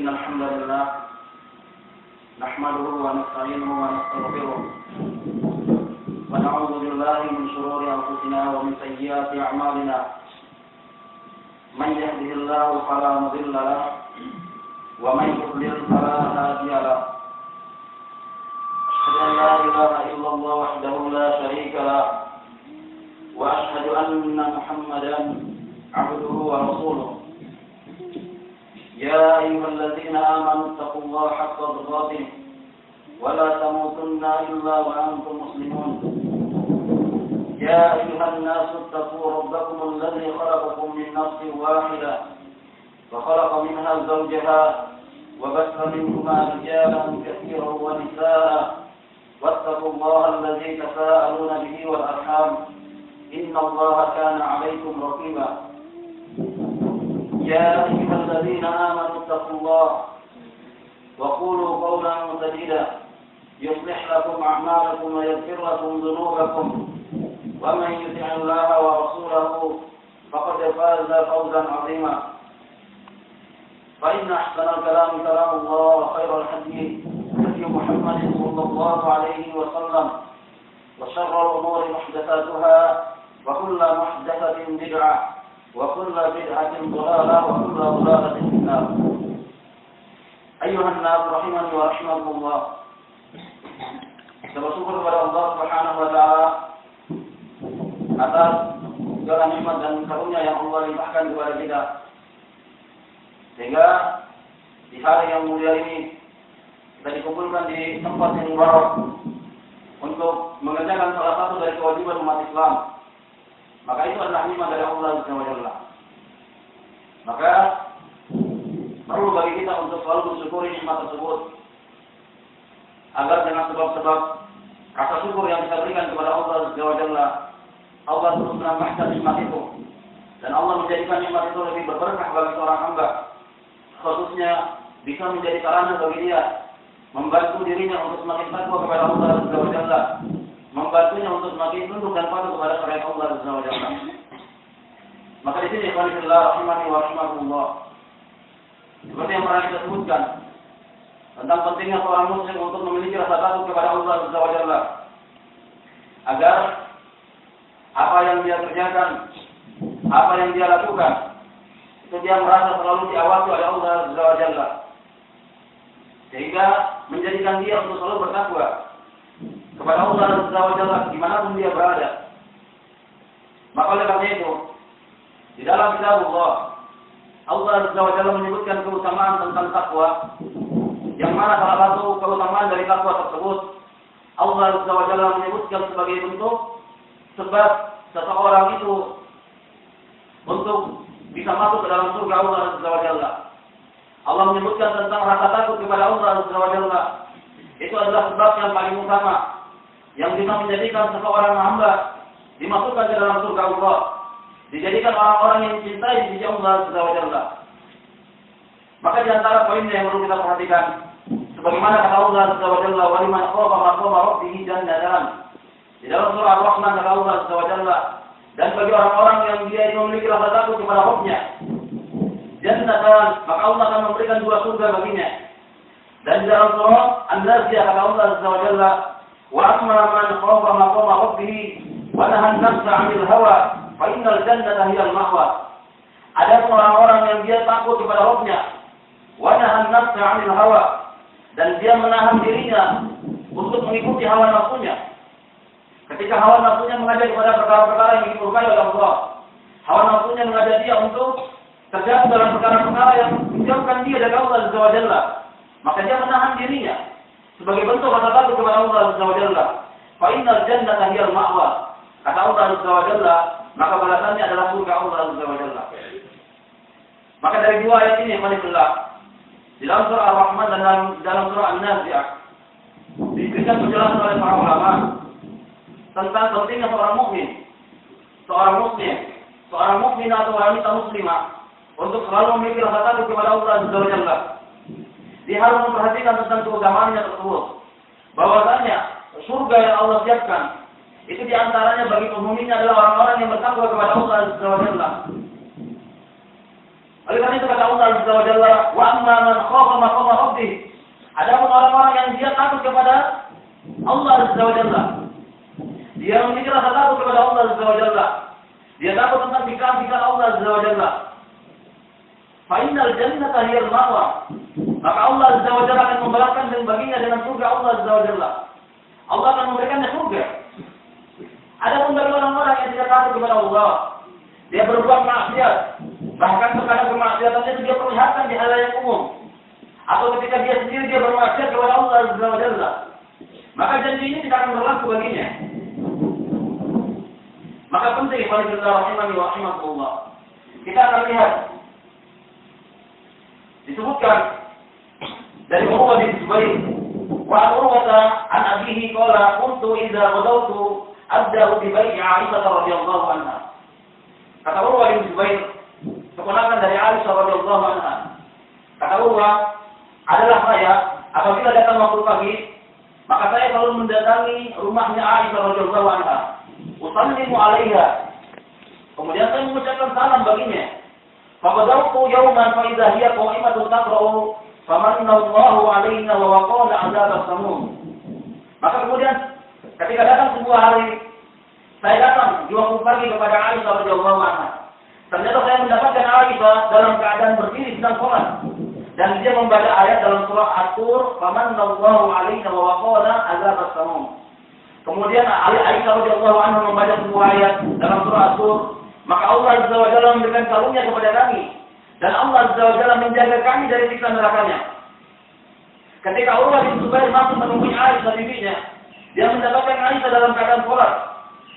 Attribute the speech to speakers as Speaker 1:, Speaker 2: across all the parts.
Speaker 1: إن الحمد لله نحمده ونستعينه ونستغفره ونعوذ بالله من شرور أنفسنا ومن سيئات أعمالنا من يهده الله فلا مضل له ومن يضلل فلا هادي له أشهد أن لا إله إلا الله وحده لا شريك له وأشهد أن محمدا عبده ورسوله يا أيها الذين آمنوا اتقوا الله حق تقاته ولا تموتن إلا وأنتم مسلمون يا أيها الناس اتقوا ربكم الذي خلقكم من نفس واحدة وخلق منها زوجها وبث منهما رجالا كثيرا ونساء واتقوا الله الذي تساءلون به والأرحام إن الله كان عليكم رقيبا يا أيها الذين آمنوا اتقوا الله وقولوا قولا سديدا يصلح لكم أعمالكم ويغفر لكم ذنوبكم ومن يطع الله ورسوله فقد فاز فوزا عظيما فإن أحسن الكلام كلام الله وخير الحديث هدي محمد صلى الله عليه وسلم وشر الأمور محدثاتها وكل محدثة بدعة وكل بدعة ضلالة وكل ضلالة في النار. أيها الناس رحمني ورحمكم الله. Kita bersyukur kepada Allah Subhanahu wa taala atas segala nikmat dan karunia yang Allah limpahkan kepada kita. Sehingga di hari yang mulia ini kita dikumpulkan di tempat yang mubarak untuk mengerjakan salah satu dari kewajiban umat Islam. Maka itu adalah nikmat dari Allah Subhanahu wa taala. Maka perlu bagi kita untuk selalu bersyukuri nikmat tersebut agar dengan sebab-sebab rasa syukur yang kita berikan kepada Allah Subhanahu wa taala, Allah terus menambahkan nikmat itu dan Allah menjadikan nikmat itu lebih berberkah bagi seorang hamba, khususnya bisa menjadi sarana bagi dia membantu dirinya untuk semakin takwa kepada Allah Subhanahu wa taala, membantunya untuk semakin tunduk dan patuh kepada syariat Allah Subhanahu wa taala. Maka di sini ikhwanillah rahimani wa rahimakumullah, seperti yang pernah kita sebutkan tentang pentingnya seorang muslim untuk memiliki rasa takut kepada Allah Subhanahu wa taala, agar apa yang dia kerjakan, apa yang dia lakukan, itu dia merasa selalu diawasi oleh Allah Subhanahu wa taala, sehingga menjadikan dia untuk selalu bertakwa kepada Allah Subhanahu wa taala dimanapun dia berada. Maka oleh karena itu, di dalam kitab Allah Subhanahu wa taala menyebutkan keutamaan tentang takwa, yang mana salah satu keutamaan dari takwa tersebut Allah Subhanahu wa taala menyebutkan sebagai bentuk sebab seseorang itu untuk bisa masuk ke dalam surga Allah Subhanahu wa taala. Allah menyebutkan tentang rasa takut kepada Allah Subhanahu wa taala. Itu adalah sebab yang paling utama yang bisa menjadikan seseorang hamba dimasukkan ke dalam surga Allah, dijadikan orang-orang yang dicintai di sisi Allah Subhanahu wa taala. Maka di antara poinnya yang perlu kita perhatikan, sebagaimana kata Allah Subhanahu wa taala, "Wa liman khafa maqama rabbih jannatan." Di dalam surah Ar-Rahman kata Allah Subhanahu wa taala, dan bagi orang-orang yang dia memiliki rasa takut kepada Rabb-nya, jannatan, maka Allah akan memberikan dua surga baginya. Dan di dalam surah An-Naziyah kata Allah Subhanahu wa taala, "Wa amma man khafa maqama rabbih wa nahaa an-nafsa 'anil hawa, fa innal jannata hiyal ma'wa." Ada orang-orang yang dia takut kepada Rabb-nya, wa nahaa an-nafsa 'anil hawa, dan dia menahan dirinya untuk mengikuti hawa nafsunya. Ketika hawa nafsunya mengajak kepada perkara-perkara yang dimurkai oleh Allah, hawa nafsunya mengajak dia untuk terjatuh dalam perkara-perkara yang menjauhkan dia dari Allah Subhanahu wa taala, maka dia menahan dirinya sebagai bentuk rasa takut kepada Allah Subhanahu wa taala. Fa innal jannata hiyal ma'wa. Kata Allah Subhanahu wa taala, maka balasannya adalah surga Allah Subhanahu wa taala. Maka dari dua ayat ini, alhamdulillah, di dalam surah Ar-Rahman dan dalam surah An-Naziyah diberikan penjelasan oleh para ulama tentang pentingnya seorang mukmin, seorang muslim, seorang mukminah atau wanita muslimah untuk selalu memiliki rasa takut kepada Allah Subhanahu wa taala. Dia harus memperhatikan tentang keutamaannya tersebut, bahwasanya surga yang Allah siapkan itu diantaranya bagi penghuninya adalah orang-orang yang bertakwa kepada Allah Subhanahu wa taala. Oleh karena itu kata Allah Azza wa Jalla, wa amma man khafa maqama rabbih. Adapun orang-orang yang dia takut kepada Allah Azza wa Jalla, dia memiliki rasa takut kepada Allah Azza wa Jalla, dia takut tentang sikap-sikap Allah Azza wa Jalla. Fa innal jannata hiyal ma'wa. Maka Allah Azza wa Jalla akan membalaskan baginya dengan surga Allah Azza wa Jalla. Allah akan memberikannya surga. Adapun bagi orang-orang yang tidak takut kepada Allah, dia berbuat maksiat, bahkan terkadang kemaksiatannya itu dia perlihatkan di halayak umum, atau ketika dia sendiri dia bermaksiat kepada Allah Azza wa Jalla, maka janji ini tidak akan berlaku baginya. Maka penting bagi kita rahimani wa rahimakumullah, kita akan lihat disebutkan dari Urwah bin Zubair wa Urwah an abihi qala kuntu idza ghadawtu abda'u bi bai'i Aisyah radhiyallahu anha. Kata Urwah bin Zubair, keponakan dari Aisyah radhiyallahu anha. Kata Urwah, adalah saya apabila datang waktu pagi, maka saya selalu mendatangi rumahnya Aisyah radhiyallahu anha. Usallimu 'alaiha. Kemudian saya mengucapkan salam baginya. Faqadawtu yawman fa idza hiya qa'imatun taqra'u famanna Allahu 'alaina wa waqala 'adzab as-samum. Maka kemudian ketika datang sebuah hari, saya datang di waktu pagi kepada Aisyah radhiyallahu anha. Ternyata saya mendapatkan Aisyah dalam keadaan berdiri sedang sholat, dan dia membaca ayat dalam surah At-Tur, "Famanna Allahu 'alaina wa waqana 'adzab as-samum." Kemudian Aisyah radhiyallahu anha membaca sebuah ayat dalam surah At-Tur, maka Allah Azza wa Jalla memberikan karunia kepada kami, dan Allah Azza wa Jalla menjaga kami dari siksa nerakanya. Ketika Urwah bin Zubair masuk menemui Aisyah bibinya, dia mendapatkan Aisyah dalam keadaan sholat,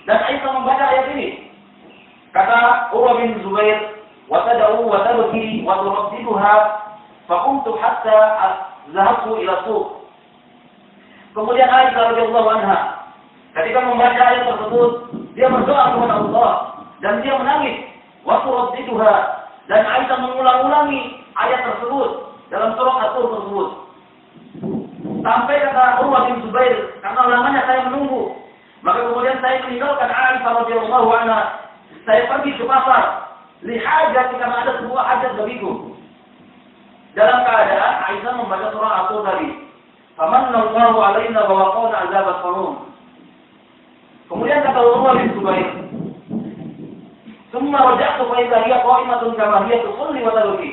Speaker 1: dan Aisyah membaca ayat ini. Kata Urwah bin Zubair, wa tad'u wa tabki wa turaddiduha fa qumtu hatta zahabtu ila suq. Kemudian Aisyah radhiyallahu anha ketika membaca ayat tersebut, dia berdoa kepada Allah dan dia menangis. Wa turaddiduha, dan Aisyah mengulang-ulangi ayat tersebut dalam surah At-Tur tersebut. Sampai kata Urwah bin Zubair, karena lamanya saya menunggu, maka kemudian saya meninggalkan Aisyah radhiyallahu anha. Saya pergi ke pasar, lihajat karena ada sebuah hajat bagiku. Dalam keadaan Aisyah membaca surah At-Tur tadi. Famanna Allahu 'alaina wa waqana 'adzab as-samum. Kemudian kata Urwah bin Zubair, "Tsumma raja'tu fa idza hiya qa'imatun kama hiya tusalli wa tabki."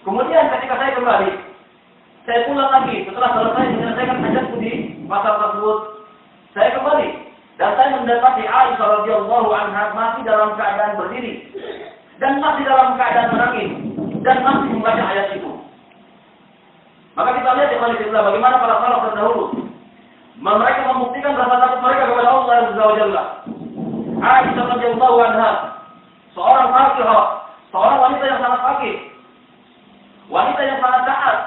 Speaker 1: Kemudian ketika saya kembali, saya pulang lagi setelah selesai menyelesaikan hajatku di pasar tersebut. Saya kembali dan saya mendapati Aisyah radhiyallahu anha masih dalam keadaan berdiri dan masih dalam keadaan menangis dan masih membaca ayat itu. Maka kita lihat bagaimana para salaf terdahulu mereka membuktikan rasa takut mereka kepada Allah Azza wa Jalla. Aisyah radhiyallahu anha, seorang faqihah, seorang wanita yang sangat faqih, wanita yang sangat taat.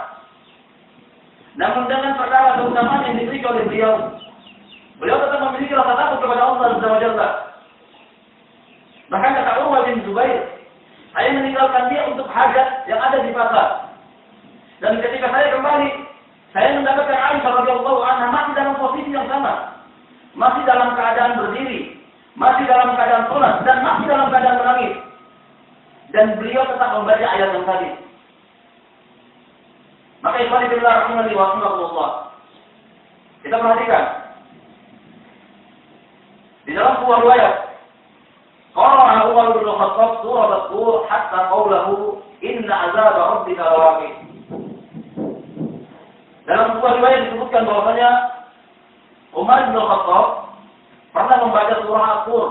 Speaker 1: Namun dengan perkara keutamaan yang dimiliki oleh beliau tetap memiliki rasa takut kepada Allah Azza wa Jalla. Bahkan kata Urwah bin Zubair, saya meninggalkan dia untuk hajat yang ada di pasar. Dan ketika saya kembali, saya mendapatkan Aisyah radhiyallahu anha masih dalam posisi yang sama, masih dalam keadaan berdiri, masih dalam keadaan sholat, dan masih dalam keadaan menangis. Dan beliau tetap membaca ayat yang tadi. Maka ikhwan fillah rahimani wa rahimakumullah, kita perhatikan di dalam sebuah riwayat, qara'a Umar bin Khattab surah At-Tur hatta qawlahu inna 'adzaba rabbika lawaqi'. Dalam sebuah riwayat disebutkan bahwasanya Umar bin Khattab pernah membaca surah At-Tur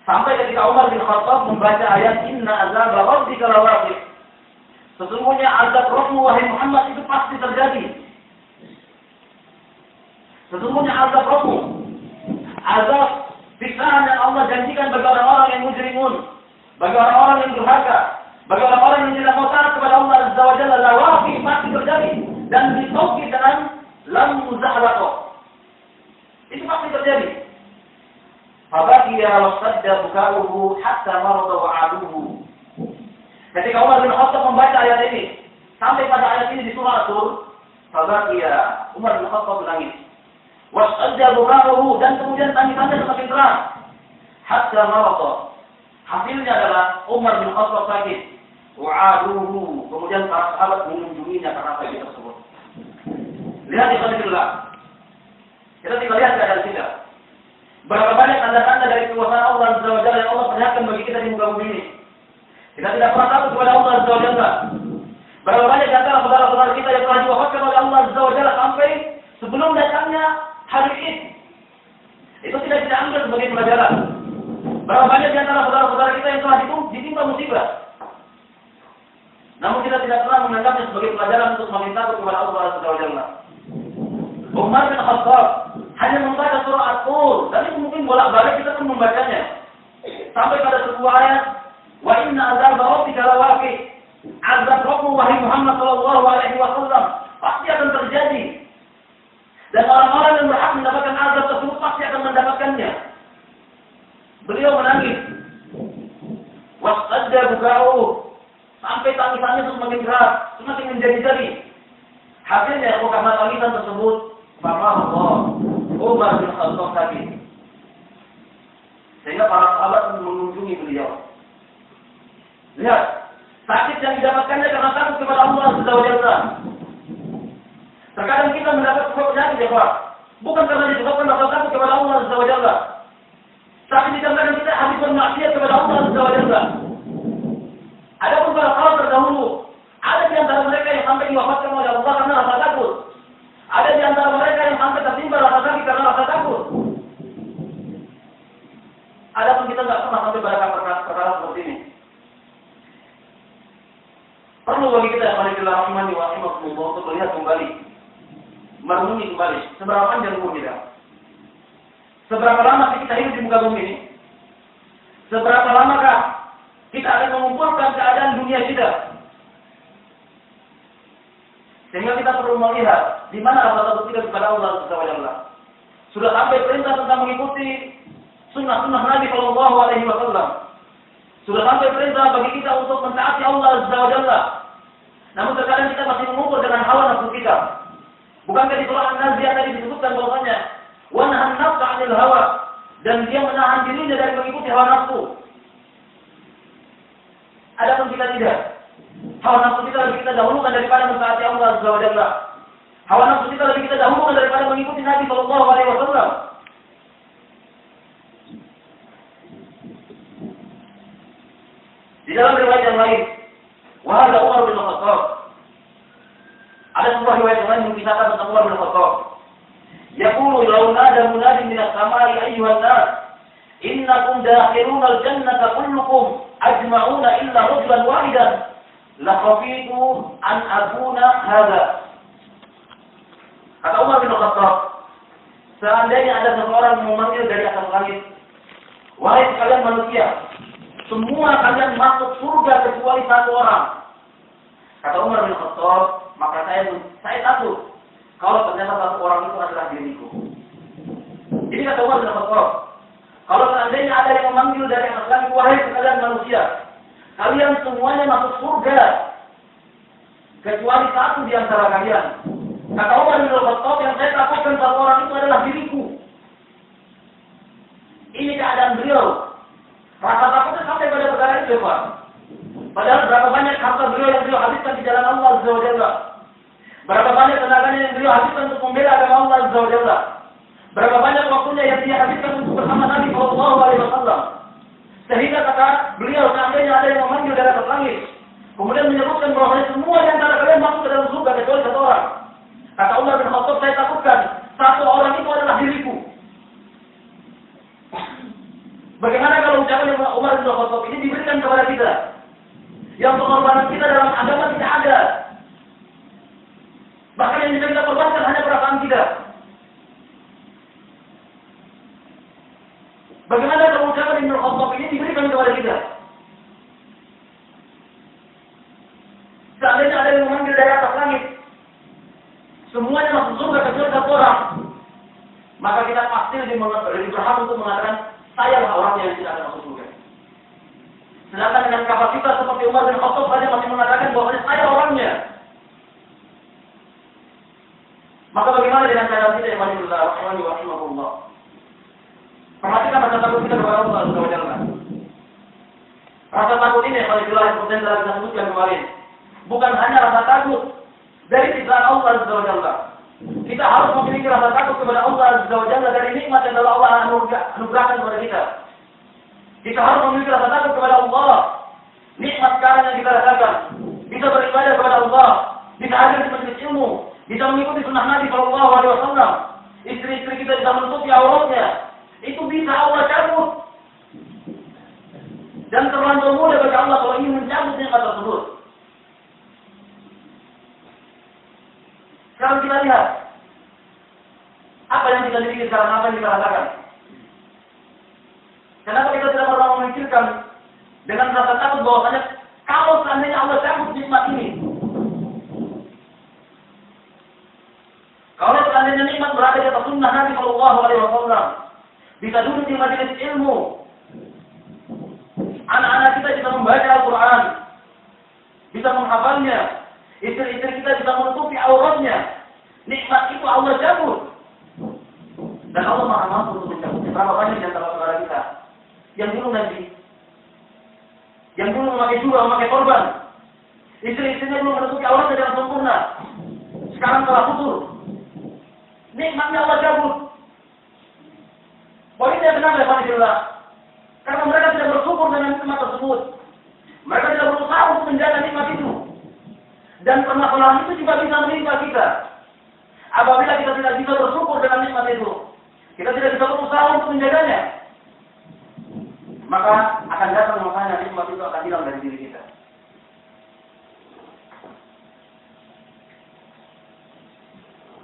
Speaker 1: sampai ketika Umar bin Khattab membaca ayat inna 'adzaba rabbika lawaqi'. Sesungguhnya azab Rabbmu wahai Muhammad itu pasti terjadi. Sesungguhnya azab Rabbmu, azab siksaan yang Allah janjikan bagi orang-orang yang mujrimun, bagi orang-orang yang durhaka, bagi orang-orang yang tidak mau taat kepada Allah Azza wa Jalla, lawaqi, pasti terjadi. Dan ditauqid dengan lam muzahwaqah. Itu pasti terjadi. Fabaqiya wasadda bukauhu hatta marada wa aduhu. Ketika Umar bin Khattab membaca ayat ini, sampai pada ayat ini di surah At-Tur, fabaqiya, Umar bin Khattab menangis. Wasadda bukauhu, dan kemudian tangisannya semakin keras. Hatta marada, Hasilnya adalah Umar bin Khattab sakit. Wa'aduhu. Kemudian para sahabat mengunjunginya karena sakit tersebut. Lihat di Qadillah. Kita tinggal lihat keadaan kita. Berapa banyak tanda-tanda dari kekuasaan Allah Azza wa Jalla yang Allah perlihatkan bagi kita di muka bumi ini. Kita tidak pernah takut kepada Allah Azza wa Jalla. Berapa banyak di antara saudara-saudara kita yang telah diwafatkan oleh Allah Azza wa Jalla sampai sebelum datangnya hari Id. Itu tidak diambil sebagai pelajaran. Berapa banyak di antara saudara-saudara kita yang telah ditimpa musibah. Namun kita tidak pernah menganggapnya sebagai pelajaran untuk meminta kepada Allah Azza wa Jalla. Umar bin Khattab hanya membaca surah At-Tur, dan itu mungkin bolak-balik kita pun membacanya. Sampai pada sebuah ayat, wa inna azab rabbika lawaqi. Azab Rabbmu wahai Muhammad sallallahu alaihi wasallam pasti akan terjadi. Dan orang-orang yang berhak mendapatkan azab tersebut pasti akan mendapatkannya. Beliau menangis. Wasqadda buka'u. Sampai tangisannya terus semakin keras, semakin menjadi-jadi. Hasilnya karena tangisan tersebut, Bapak Allah, Umar bin Khattab sakit. Sehingga para sahabat mengunjungi beliau. Lihat, sakit yang didapatkannya karena takut kepada Allah Azza wa Jalla. Terkadang kita mendapat sebuah penyakit ya Pak, bukan karena disebabkan rasa takut kepada Allah Azza wa Jalla, tapi dikarenakan kita habis bermaksiat kepada Allah Azza wa Jalla. Ada pun para sahabat terdahulu, ada di antara mereka yang sampai diwafatkan oleh Allah karena rasa takut. Ada di antara mereka yang sampai tertimpa rasa sakit karena rasa takut. Adapun kita nggak pernah sampai pada perkara seperti ini. Perlu bagi kita yang mari rahimani wa rahimakumullah untuk melihat kembali, merenungi kembali seberapa panjang umur kita, seberapa lama kita hidup di muka bumi ini, seberapa lamakah kita akan mengumpulkan keadaan dunia kita. Sehingga kita perlu melihat di mana rasa takut kita kepada Allah Subhanahu wa taala. Sudah sampai perintah tentang mengikuti sunnah-sunnah Nabi Shallallahu alaihi wasallam. Sudah sampai perintah bagi kita untuk mentaati Allah Subhanahu wa taala. Namun terkadang kita masih mengukur dengan hawa nafsu kita. Bukankah di surah An-Nazi'ah tadi disebutkan bahwasanya wa nahan nafsa 'anil hawa, dan dia menahan dirinya dari mengikuti hawa nafsu. Adapun kita tidak. Hawa nafsu kita lebih kita dahulukan daripada mentaati Allah Azza wa Jalla. Hawa nafsu kita lebih kita dahulukan daripada mengikuti Nabi Sallallahu Alaihi Wasallam. Di dalam riwayat yang lain, wahada Umar bin Khattab. Ada sebuah riwayat yang lain mengisahkan tentang Umar bin Khattab. Yaqulu law nada munadin minas samai ayyuhan nas, innakum dakhiluna al-jannata kullukum ajma'una illa rajulan wahidan. La khafitu an akuna hadha. Kata Umar bin Khattab, seandainya ada seseorang memanggil dari atas langit, wahai sekalian manusia, semua kalian masuk surga kecuali satu orang. Kata Umar bin Khattab, maka saya takut kalau ternyata satu orang itu adalah diriku. Jadi kata Umar bin Khattab, kalau seandainya ada yang memanggil dari atas langit, wahai sekalian manusia, kalian semuanya masuk surga kecuali satu di antara kalian. Kata Umar bin Khattab, yang saya takutkan satu orang itu adalah diriku. Ini keadaan beliau. Rasa takutnya sampai pada perkara itu, Pak. Padahal berapa banyak harta beliau yang beliau habiskan di jalan Allah Azza wa Jalla. Berapa banyak tenaganya yang beliau habiskan untuk membela agama Allah Azza wa Jalla. Berapa banyak waktunya yang dia habiskan untuk bersama Nabi Sallallahu Alaihi Wasallam. Sehingga kata beliau, seandainya ada yang memanggil dari atas langit, kemudian menyebutkan bahwa semua di antara kalian masuk ke dalam surga kecuali satu orang. Kata Umar bin Khattab, saya takutkan satu orang itu adalah diriku. Bagaimana kalau ucapan Umar bin Khattab ini diberikan kepada kita? Yang pengorbanan kita dalam agama tidak ada. Bahkan yang bisa kita korbankan hanya perasaan kita. Bagaimana kalau ucapan Ibnu Khattab ini diberikan kepada kita? Seandainya ada yang memanggil dari atas langit, semuanya masuk surga kecuali satu orang, maka kita pasti lebih berhak untuk mengatakan, saya lah orang yang tidak akan masuk surga. Sedangkan dengan kapasitas seperti Umar bin Khattab saja masih mengatakan bahwa saya orangnya. Maka bagaimana dengan cara kita yang masih rahimahullah? Perhatikan rasa takut kita kepada Allah Subhanahu wa taala. seperti yang telah kita sebutkan kemarin. Bukan hanya rasa takut dari ciptaan Allah Azza wa Jalla. Kita harus memiliki rasa takut kepada Allah Azza wa Jalla dari nikmat yang telah Allah anugerahkan kepada kita. Kita harus memiliki rasa takut kepada Allah. Nikmat sekarang yang kita rasakan. Bisa beribadah kepada Allah. Bisa hadir di majelis ilmu. Bisa mengikuti sunnah Nabi Shallallahu Alaihi Wasallam. Istri-istri kita bisa menutupi auratnya. Itu bisa Allah cabut. Dan terlalu mudah bagi Allah kalau ingin mencabut nikmat tersebut. Sekarang kita lihat apa yang kita miliki sekarang, apa yang kita rasakan. Kenapa kita tidak pernah memikirkan dengan rasa takut bahwasanya kalau seandainya Allah cabut nikmat ini, kalau seandainya nikmat berada di atas sunnah Nabi Shallallahu Alaihi Wasallam, bisa duduk di majelis ilmu, anak-anak kita bisa membaca Al-Quran, bisa menghafalnya, istri-istri kita bisa menutupi auratnya, nikmat itu Allah cabut. Dan Allah Maha mampu untuk mencabutnya. Berapa banyak di antara saudara kita yang dulu Nabi, yang dulu memakai jubah, memakai korban, istri-istrinya dulu menutupi auratnya dengan sempurna, sekarang telah putus. Nikmatnya Allah cabut. Poinnya kenapa ya Alhamdulillah? Karena mereka tidak bersyukur dengan nikmat tersebut. Mereka tidak berusaha untuk menjaga nikmat itu. Dan permasalahan itu juga bisa menimpa kita. Apabila kita tidak bisa bersyukur dengan nikmat itu, kita tidak bisa berusaha untuk menjaganya, maka akan datang masanya nikmat itu akan hilang dari diri kita.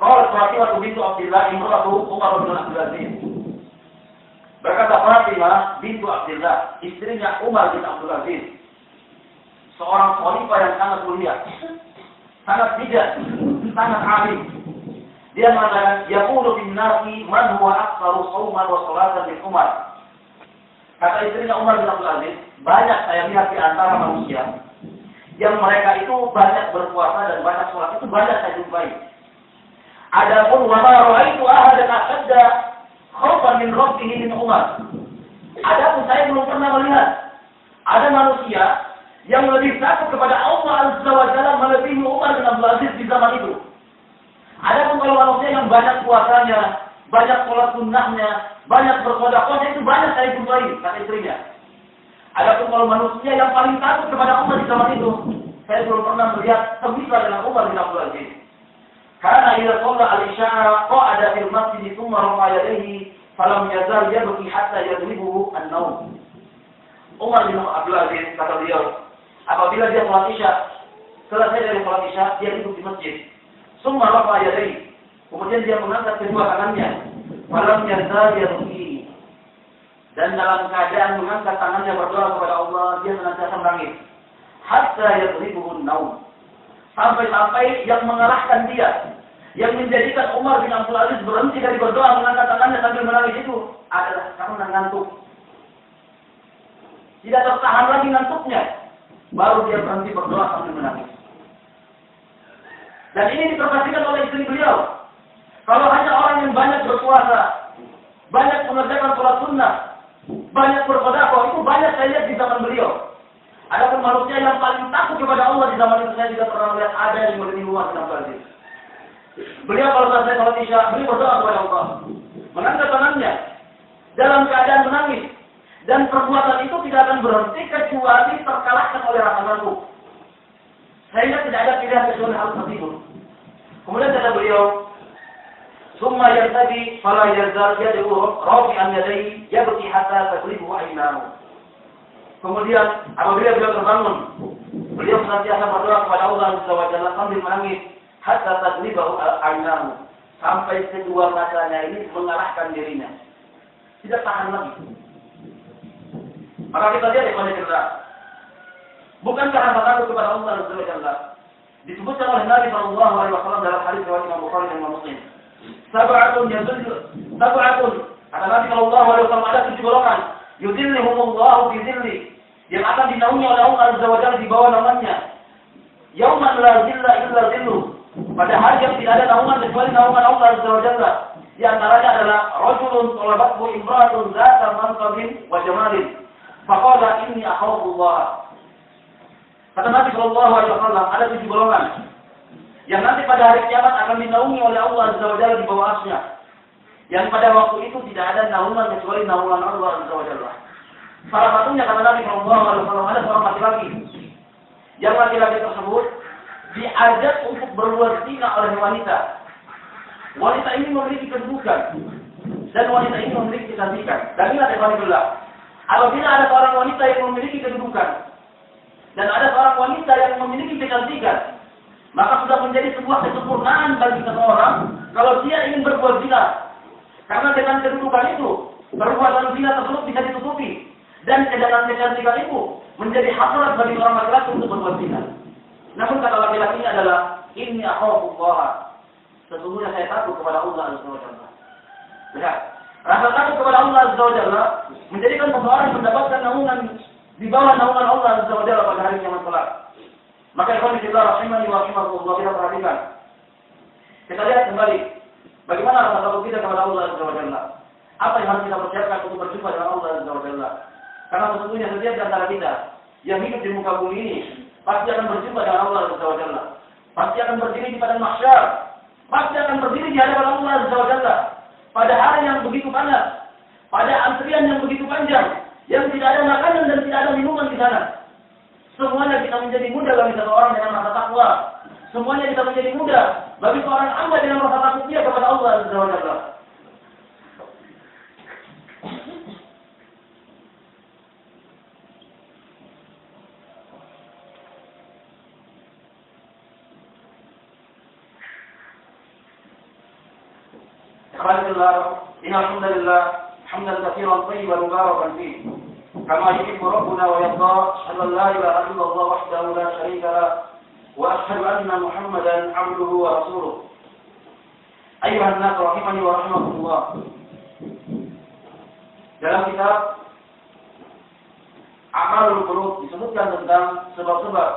Speaker 1: Qalat Fatimah bintu Abdullah imra'atu Umar bin Abdul Aziz. Berkata Fatimah bintu Abdullah, istrinya Umar bin Abdul Aziz, seorang khalifah yang sangat mulia, sangat bijak, sangat alim. Dia mengatakan, yaqulu bin nasi man huwa aktsaru shauman wa salatan min Umar. Kata istrinya Umar bin Abdul Aziz, banyak saya lihat di antara manusia yang mereka itu banyak berpuasa dan banyak sholat, itu banyak saya jumpai. Adapun wa ma ra'aitu ahadan ashadda khaufan min rabbih min Umar. Adapun saya belum pernah melihat ada manusia yang lebih takut kepada Allah Azza wa Jalla melebihi Umar bin Abdul Aziz di zaman itu. Adapun kalau manusia yang banyak puasanya, banyak sholat sunnahnya, banyak bersedekah, itu banyak saya jumpai, kata istrinya. Adapun kalau manusia yang paling takut kepada Allah di zaman itu, saya belum pernah melihat semisal dengan Umar bin Abdul Aziz. Karena idza shalla al-isya'a qa'ada fil masjid thumma rafa'a yadayhi falam yazal yabki hatta yadribuhu an-nawm. Umar bin Abdul Aziz kata beliau, apabila dia sholat isya, selesai dari sholat isya, dia duduk di masjid. Thumma rafa'a yadayhi, kemudian dia mengangkat kedua tangannya. Falam yazal yabki, dan dalam keadaan mengangkat tangannya berdoa kepada Allah, dia senantiasa menangis. Hatta yadribuhu an-nawm, sampai-sampai yang mengalahkan dia, yang menjadikan Umar bin Abdul Aziz berhenti dari berdoa mengangkat tangannya sambil menangis itu adalah karena ngantuk. Tidak tertahan lagi ngantuknya, baru dia berhenti berdoa sambil menangis. Dan ini diperhatikan oleh istri beliau. Kalau hanya orang yang banyak berpuasa, banyak mengerjakan sholat sunnah, banyak bersedekah, itu banyak saya lihat di zaman beliau. Adapun manusia yang paling takut kepada Allah di zaman itu, saya tidak pernah melihat ada yang melebihi Umar bin Abdul Aziz. Beliau kalau selesai sholat isya, beliau berdoa kepada Allah, mengangkat tangannya dalam keadaan menangis, dan perbuatan itu tidak akan berhenti kecuali terkalahkan oleh rasa ngantuk. Sehingga tidak ada pilihan kecuali hal seperti itu. Kemudian kata beliau, summa yartadi fala yazal yad'u rafi'an yadayhi yabki hatta tadribu aynahu. Kemudian apabila beliau terbangun, beliau senantiasa berdoa kepada Allah Azza wa Jalla sambil menangis, hatta tadribahu aynahu, sampai kedua matanya ini mengalahkan dirinya, tidak tahan lagi. Maka kita lihat kepada kita, bukankah rasa takut kepada Allah Azza wa Jalla disebutkan oleh Nabi Shallallahu Alaihi Wasallam dalam hadis riwayat Imam Bukhari dan Imam Muslim. Sab'atun, kata Nabi Shallallahu Alaihi Wasallam, ada 7 golongan, yudhillihumullahu fi dhilli, yang akan dinaungi oleh Allah Azza wa Jalla di bawah naungannya. Yauman la zilla illa zilluh, pada hari yang tidak ada naungan kecuali naungan Allah Azza wa Jalla. Di antaranya adalah rajulun talabathu imra'atun zata mansabin wa jamalin, faqala inni akhafullah. Kata Nabi Shallallahu Alaihi Wasallam, ada 7 golongan yang nanti pada hari kiamat akan dinaungi oleh Allah Azza wa Jalla di bawah arsy-Nya. Yang pada waktu itu tidak ada naungan kecuali naungan Allah Azza wa Jalla. Salah satunya kata Nabi Shallallahu Alaihi Wasallam, ada seorang laki-laki. Yang laki-laki tersebut diajak untuk berbuat zina oleh wanita. Wanita ini memiliki kedudukan dan wanita ini memiliki kecantikan. Dan ingat ya, apabila ada seorang wanita yang memiliki kedudukan dan ada seorang wanita yang memiliki kecantikan, maka sudah menjadi sebuah kesempurnaan bagi seseorang kalau dia ingin berbuat zina. Karena dengan kedudukan itu, perbuatan zina tersebut bisa ditutupi. Dan dengan kecantikan itu menjadi hasrat bagi orang laki-laki untuk berbuat zina. Namun kata laki-laki ini adalah, inni akhafullah. Sesungguhnya saya takut kepada Allah Azza wa Jalla. Lihat, rasa takut kepada Allah Azza wa Jalla menjadikan seseorang mendapatkan naungan di bawah naungan Allah Azza wa Jalla pada hari kiamat kelak. Maka ikhwan fillah rahimani wa rahimakumullah, kita perhatikan. Kita lihat kembali bagaimana rasa takut kita kepada Allah Azza wa Jalla. Apa yang harus kita persiapkan untuk berjumpa dengan Allah Azza wa Jalla. Karena sesungguhnya setiap di antara kita yang hidup di muka bumi ini pasti akan berjumpa dengan Allah Azza wa Jalla. Pasti akan berdiri di padang mahsyar. Pasti akan berdiri di hadapan Allah Azza wa Jalla. Pada hari yang begitu panas, pada antrian yang begitu panjang, yang tidak ada makanan dan tidak ada minuman di sana. Semuanya kita menjadi mudah bagi seseorang dengan rasa takwa. Semuanya kita menjadi mudah bagi seorang hamba dengan rasa takut dia kepada Allah Azza wa Jalla. إن الحمد لله حمدا كثيرا طيبا مباركا فيه كما يحب ربنا ويرضى أشهد أن لا إله إلا الله وحده لا شريك له وأشهد أن محمدا عبده ورسوله أيها الناس رحمني ورحمكم الله. Dalam kitab A'malul Qulub disebutkan tentang sebab-sebab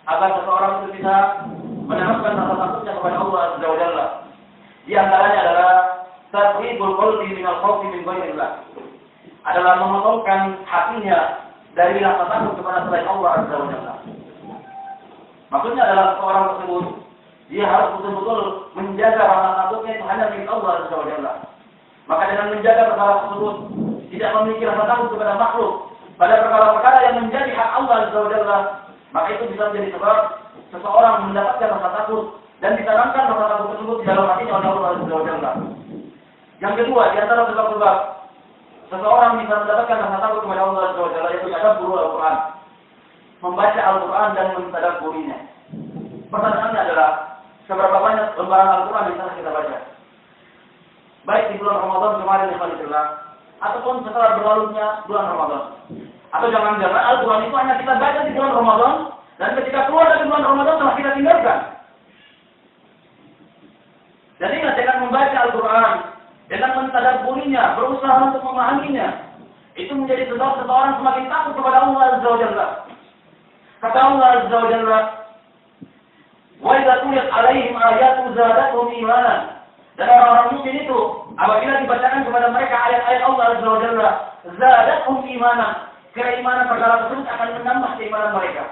Speaker 1: agar seseorang itu bisa menanamkan rasa takutnya kepada Allah Azza wa Jalla. Di antaranya adalah tasriful qalbi minal khawfi min ghairillah. Adalah memotongkan hatinya dari rasa takut kepada selain Allah Azza wa Jalla. Maksudnya adalah seorang tersebut dia harus betul-betul menjaga rasa takutnya itu hanya milik Allah Azza wa Jalla. Maka dengan menjaga perkara tersebut, tidak memiliki rasa takut kepada makhluk pada perkara-perkara yang menjadi hak Allah Azza wa Jalla, maka itu bisa menjadi sebab seseorang mendapatkan rasa takut dan ditanamkan rasa takut tersebut di dalam hatinya oleh Allah Azza wa Jalla. Yang kedua, di antara sebab-sebab seseorang bisa mendapatkan rasa takut kepada Allah Azza wa Jalla yaitu tadabbur Al-Qur'an. Membaca Al-Qur'an dan mentadabburinya. Pertanyaannya adalah, seberapa banyak lembaran Al-Qur'an yang telah kita baca? Baik di bulan Ramadan kemarin yang Alhamdulillah, ataupun setelah berlalunya bulan Ramadan. Atau jangan-jangan Al-Qur'an itu hanya kita baca di bulan Ramadan dan ketika keluar dari bulan Ramadan telah kita tinggalkan. Jadi ingat, dengan membaca Al-Qur'an, dengan mentadabburinya, berusaha untuk memahaminya, itu menjadi sebab seseorang semakin takut kepada Allah Azza wa Jalla. Kata Allah Azza wa Jalla, "Wa idza tuliyat 'alaihim ayatu zadatuhum imanan." Dan orang-orang mukmin itu apabila dibacakan kepada mereka ayat-ayat Allah Azza wa Jalla, zadatuhum imanan. Keimanan perkara tersebut akan menambah keimanan mereka.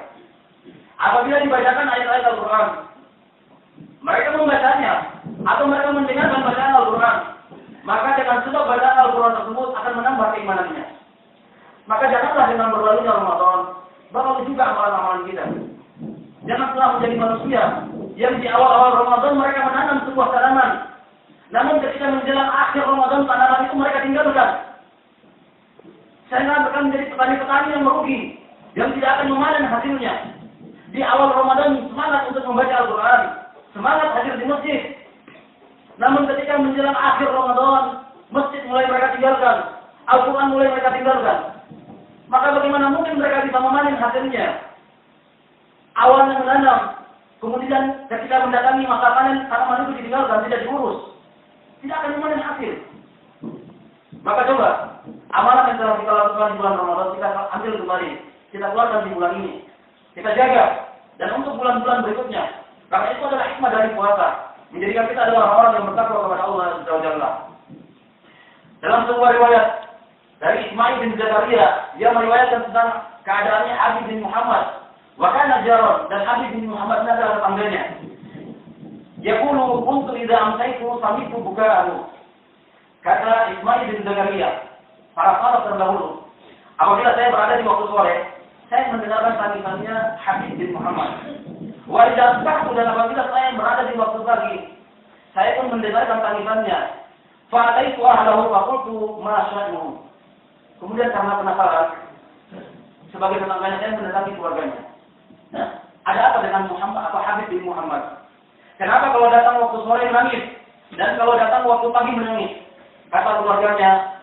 Speaker 1: Apabila dibacakan ayat-ayat Al-Qur'an, mereka membacanya atau mereka mendengarkan bacaan Al-Qur'an, maka dengan sebab bacaan Al-Qur'an tersebut akan menambah keimanannya. Maka janganlah dengan berlalunya Ramadan berlalu juga amalan-amalan kita. Janganlah menjadi manusia yang di awal-awal Ramadan mereka menanam sebuah tanaman, namun ketika menjelang akhir Ramadan tanaman itu mereka tinggalkan. Sehingga mereka menjadi petani-petani yang merugi, yang tidak akan memanen hasilnya. Di awal Ramadan semangat untuk membaca Al-Qur'an, semangat hadir di masjid. Namun ketika menjelang akhir Ramadan, masjid mulai mereka tinggalkan, Al-Quran mulai mereka tinggalkan. Maka bagaimana mungkin mereka bisa memanen hasilnya? Awalnya menanam, kemudian ketika mendatangi masa panen, tanaman itu ditinggalkan, tidak diurus. Tidak akan memanen hasil. Maka coba, amalan yang telah kita lakukan di bulan Ramadan, kita ambil kembali. Kita keluarkan di bulan ini. Kita jaga. Dan untuk bulan-bulan berikutnya. Karena itu adalah hikmah dari puasa. Menjadikan kita adalah orang yang bertakwa kepada Allah Azza wa Jalla. Dalam sebuah riwayat dari Ismail bin Zakaria, dia meriwayatkan tentang keadaannya Abi bin Muhammad Wa kana jaron, dan Habib bin Muhammad adalah tetangganya. Yaqulu kuntu idza amsaytu sami'tu buka'ahu. Kata Ismail bin Zakaria, para salaf terdahulu, apabila saya berada di waktu sore, saya mendengarkan tangisannya Habib bin Muhammad. Wa idza asbahtu, dan apabila saya berada di waktu pagi, saya pun mendengarkan tangisannya. Fa ataitu ahlahu fa qultu ma sya'nuhu. Kemudian karena penasaran, sebagai tetangganya saya mendatangi keluarganya. Nah, ada apa dengan Muhammad atau Habib bin Muhammad? Kenapa kalau datang waktu sore menangis dan kalau datang waktu pagi menangis? Kata keluarganya,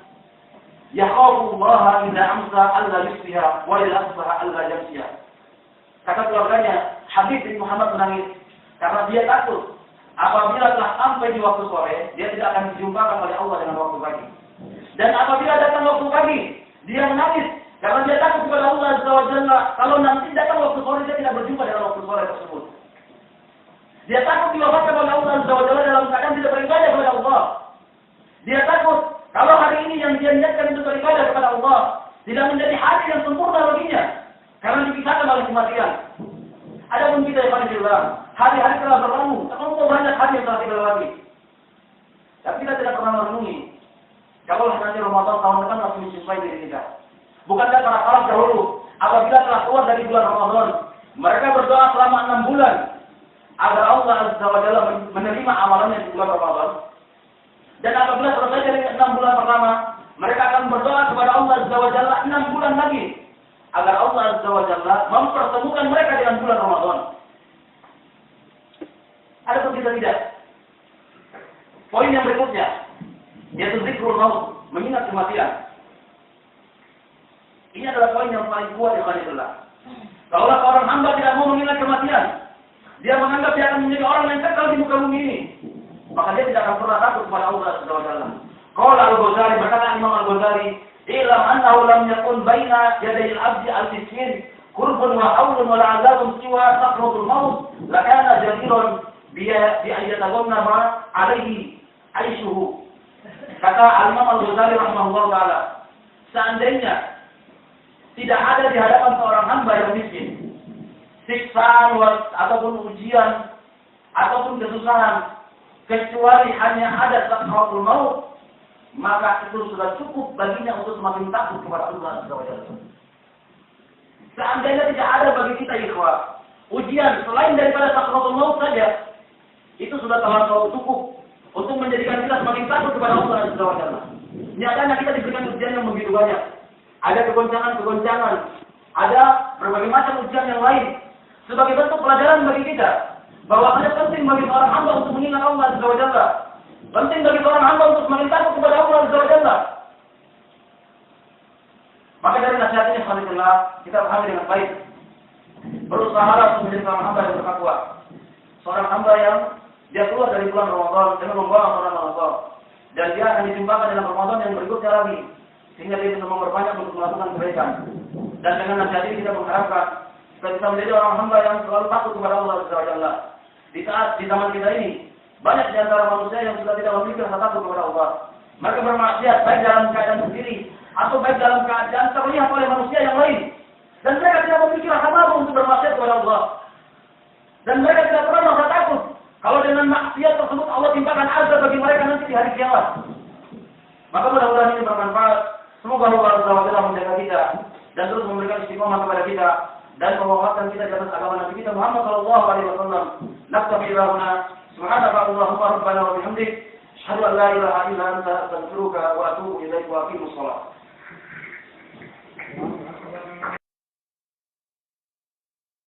Speaker 1: yakhafu Allah idza amsa alla yusbiha wa idza asbaha alla yamsiya. Kata keluarganya, Habib bin Muhammad menangis karena dia takut apabila telah sampai di waktu sore, dia tidak akan dijumpakan oleh Allah dengan waktu pagi. Dan apabila datang waktu pagi, dia menangis karena dia takut kepada Allah Azza wa Jalla. Kalau nanti datang waktu sore, dia tidak berjumpa dengan waktu sore tersebut. Dia takut diwafatkan oleh Allah Azza wa Jalla dalam keadaan tidak beribadah kepada Allah. Dia takut kalau hari ini yang dia niatkan untuk beribadah kepada Allah tidak menjadi hari yang sempurna baginya karena dipisahkan oleh kematian. Adapun kita yang alhamdulillah, hari-hari telah berlalu, terlalu banyak hari yang telah kita lewati. Tapi kita tidak pernah merenungi. Kalau nanti Ramadan tahun depan masih menjumpai diri kita. Bukankah para salaf dahulu apabila telah keluar dari bulan Ramadan, mereka berdoa selama 6 bulan agar Allah Azza wa Jalla menerima amalannya di bulan Ramadan. Dan apabila selesai dari 6 bulan pertama, mereka akan berdoa kepada Allah Azza wa Jalla 6 bulan lagi agar Allah Azza wa Jalla mempertemukan mereka dengan bulan Ramadan. Adapun kita tidak. Poin yang berikutnya, yaitu zikrul maut, mengingat kematian. Ini adalah poin yang paling kuat yang Allah. Kalau orang hamba tidak mau mengingat kematian, dia menganggap dia akan menjadi orang yang kekal di muka bumi ini, maka dia tidak akan pernah takut kepada Allah Subhanahu wa taala. Qala Al-Ghazali, berkata Imam Al-Ghazali, "Ilam annahu lam yakun baina yaday al-'abdi al-miskin qurbun wa hawlun wa la'azabun siwa sakratul maut, lakana jadiran bi ayyataghamma alaihi aishuhu." Kata Imam Al-Ghazali rahimahullah taala, seandainya tidak ada di hadapan seorang hamba yang miskin siksaan ataupun ujian ataupun kesusahan kecuali hanya ada sakratul maut, maka itu sudah cukup baginya untuk semakin takut kepada Allah Subhanahu wa taala. Seandainya tidak ada bagi kita ikhwah ujian selain daripada sakratul maut saja, itu sudah terlampau cukup untuk menjadikan kita semakin takut kepada Allah Subhanahu wa taala. Nyatanya kita diberikan ujian yang begitu banyak. Ada kegoncangan-kegoncangan, ada berbagai macam ujian yang lain sebagai bentuk pelajaran bagi kita bahwa ada penting bagi seorang hamba untuk mengingat Allah Azza wa Jalla. Penting bagi seorang hamba untuk semakin takut kepada Allah Azza wa Jalla. Maka dari nasihat ini alhamdulillah kita pahami dengan baik. Berusahalah untuk menjadi seorang hamba yang bertakwa. Seorang hamba yang dia keluar dari bulan Ramadan dengan membawa amalan Allah. Dan dia akan dijumpakan dalam Ramadan yang berikutnya lagi. Sehingga dia bisa memperbanyak untuk melakukan kebaikan. Dan dengan nasihat ini kita mengharapkan kita bisa menjadi orang hamba yang selalu takut kepada Allah Azza wa Jalla. Di saat di zaman kita ini banyak di antara manusia yang sudah tidak memiliki rasa takut kepada Allah. Mereka bermaksiat baik dalam keadaan sendiri atau baik dalam keadaan terlihat oleh manusia yang lain. Dan mereka tidak memiliki rasa malu untuk bermaksiat kepada Allah. Dan mereka tidak pernah merasa takut kalau dengan maksiat tersebut Allah timpakan azab bagi mereka nanti di hari kiamat. Maka mudah-mudahan ini bermanfaat. Semoga Allah Azza wa Jalla menjaga kita dan terus memberikan istiqomah kepada kita dan menguatkan kita di atas agama Nabi kita Muhammad sallallahu alaihi wasallam. Naktafi ilahuna subhanaka Allahumma rabbana wa bihamdik asyhadu an la ilaha illa anta astaghfiruka wa atubu ilaik wa aqimus shalah.